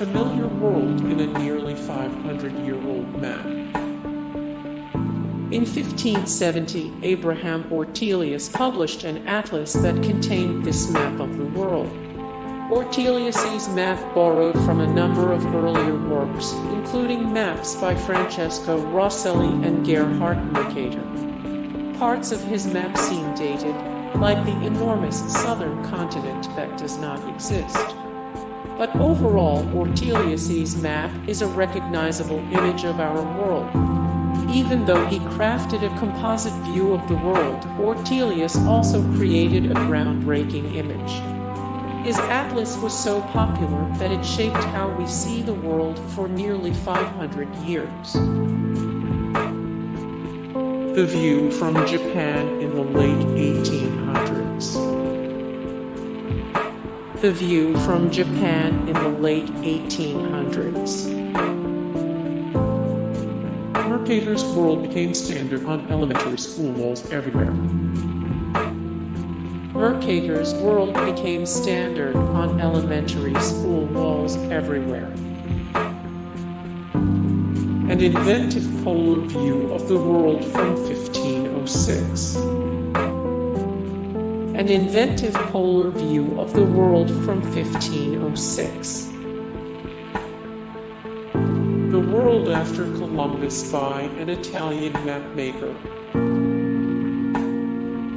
familiar world in a nearly 500-year-old map. In 1570, Abraham Ortelius published an atlas that contained this map of the world. Ortelius's map borrowed from a number of earlier works, including maps by Francesco Rosselli and Gerhard Mercator. Parts of his map seem dated, like the enormous southern continent that does not exist. But overall, Ortelius's map is a recognizable image of our world. Even though he crafted a composite view of the world, Ortelius also created a groundbreaking image. His atlas was so popular that it shaped how we see the world for nearly 500 years. The view from Japan in the late 1800s. The view from Japan in the late 1800s. Mercators' world became standard on elementary school walls everywhere. Mercators' world became standard on elementary school walls everywhere. An inventive polar view of the world from 1506. An inventive polar view of the world from 1506. The World After Columbus by an Italian Mapmaker.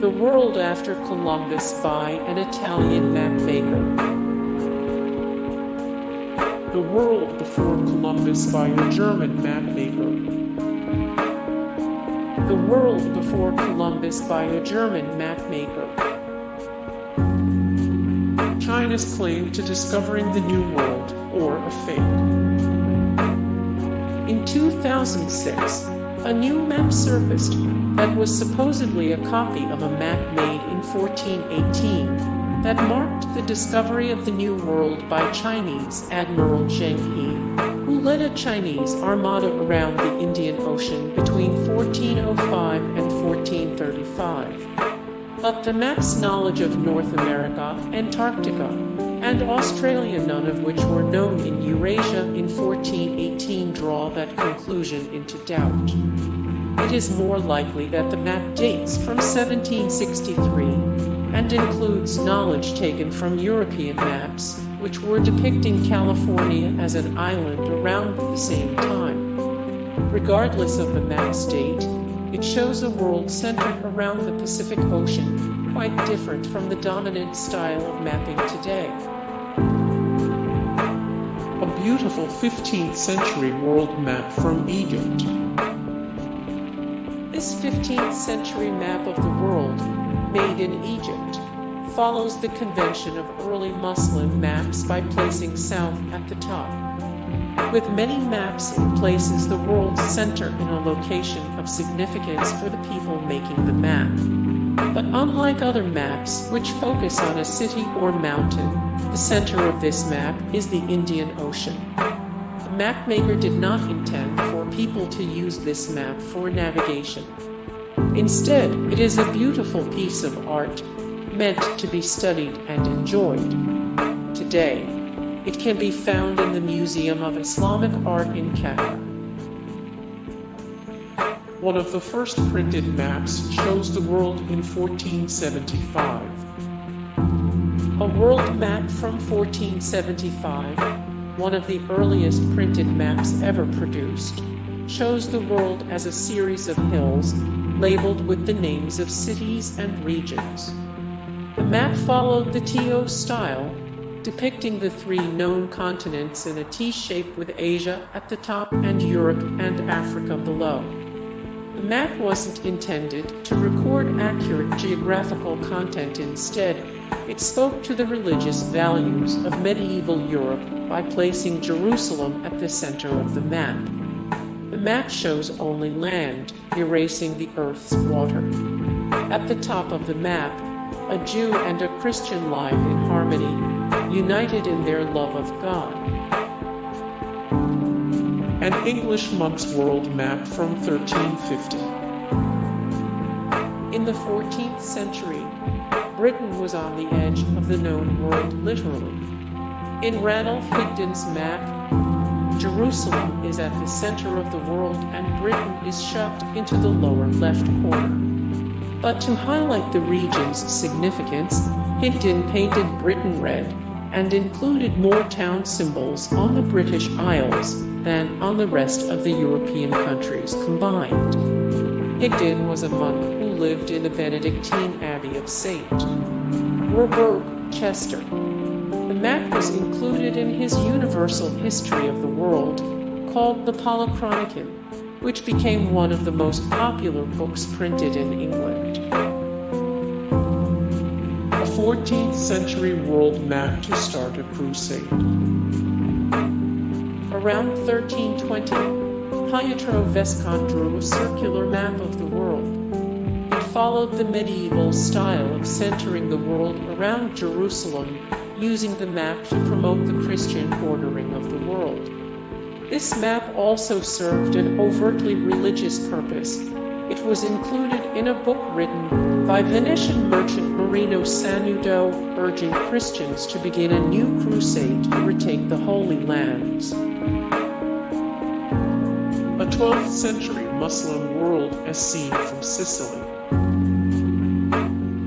The World After Columbus by an Italian Mapmaker. The World Before Columbus by a German Mapmaker. The World Before Columbus by a German Mapmaker. China's claim to discovering the New World, or a fake. In 2006, a new map surfaced that was supposedly a copy of a map made in 1418 that marked the discovery of the New World by Chinese Admiral Zheng He, who led a Chinese armada around the Indian Ocean between 1405 and 1435. But the map's knowledge of North America, Antarctica, and Australia, none of which were known in Eurasia in 1418, draw that conclusion into doubt. It is more likely that the map dates from 1763 and includes knowledge taken from European maps, which were depicting California as an island around the same time. Regardless of the map's date, it shows a world centered around the Pacific Ocean, quite different from the dominant style of mapping today. A beautiful 15th century world map from Egypt. This 15th century map of the world, made in Egypt, follows the convention of early Muslim maps by placing south at the top. With many maps, it places the world's center in a location of significance for the people making the map. But unlike other maps, which focus on a city or mountain, the center of this map is the Indian Ocean. The mapmaker did not intend for people to use this map for navigation. Instead, it is a beautiful piece of art, meant to be studied and enjoyed. Today, it can be found in the Museum of Islamic Art in Qatar. One of the first printed maps shows the world in 1475. A world map from 1475, one of the earliest printed maps ever produced, shows the world as a series of hills labeled with the names of cities and regions. The map followed the TO style, depicting the three known continents in a T shape with Asia at the top and Europe and Africa below. The map wasn't intended to record accurate geographical content. Instead, it spoke to the religious values of medieval Europe by placing Jerusalem at the center of the map. The map shows only land, erasing the Earth's water. At the top of the map, a Jew and a Christian live in harmony, united in their love of God. An English monk's world map from 1350. In the 14th century, Britain was on the edge of the known world literally. In Ranulph Higdon's map, Jerusalem is at the center of the world and Britain is shoved into the lower left corner. But to highlight the region's significance, Higdon painted Britain red and included more town symbols on the British Isles than on the rest of the European countries combined. Higdon was a monk who lived in the Benedictine Abbey of St. Werburgh, Chester. The map was included in his Universal History of the World, called the Polychronicon, which became one of the most popular books printed in England. A 14th century world map to start a crusade. Around 1320, Pietro Vescon drew a circular map of the world. It followed the medieval style of centering the world around Jerusalem, using the map to promote the Christian ordering of the world. This map also served an overtly religious purpose. It was included in a book written by Venetian merchant Marino Sanudo, urging Christians to begin a new crusade to retake the Holy Lands. A 12th century Muslim world as seen from Sicily.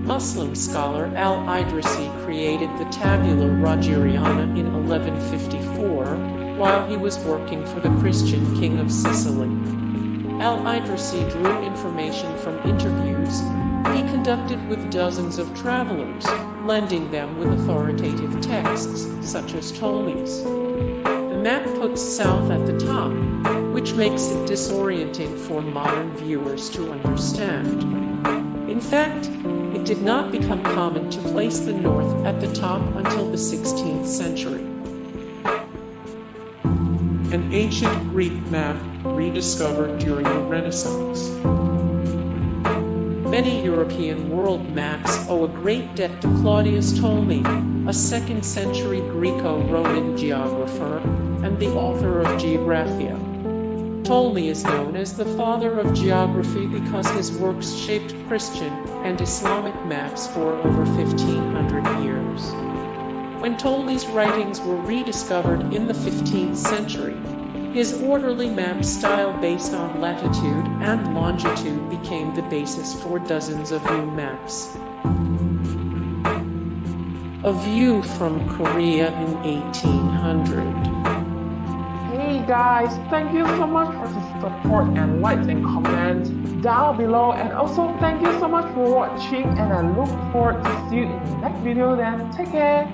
Muslim scholar al-Idrisi created the Tabula Rogeriana in 1154 while he was working for the Christian king of Sicily. Al-Idrisi drew information from interviews he conducted with dozens of travelers, blending them with authoritative texts such as Ptolemy's. The map puts south at the top, which makes it disorienting for modern viewers to understand. In fact, it did not become common to place the north at the top until the 16th century. An ancient Greek map rediscovered during the Renaissance. Many European world maps owe a great debt to Claudius Ptolemy, a 2nd century Greco-Roman geographer and the author of Geographia. Ptolemy is known as the father of geography because his works shaped Christian and Islamic maps for over 1,500 years. When Ptolemy's writings were rediscovered in the 15th century, his orderly map style based on latitude and longitude became the basis for dozens of new maps. A view from Korea in 1800. Hey guys, thank you so much for the support and likes and comments down below, and also thank you so much for watching, and I look forward to see you in the next video. Then take care,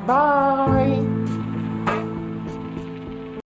bye.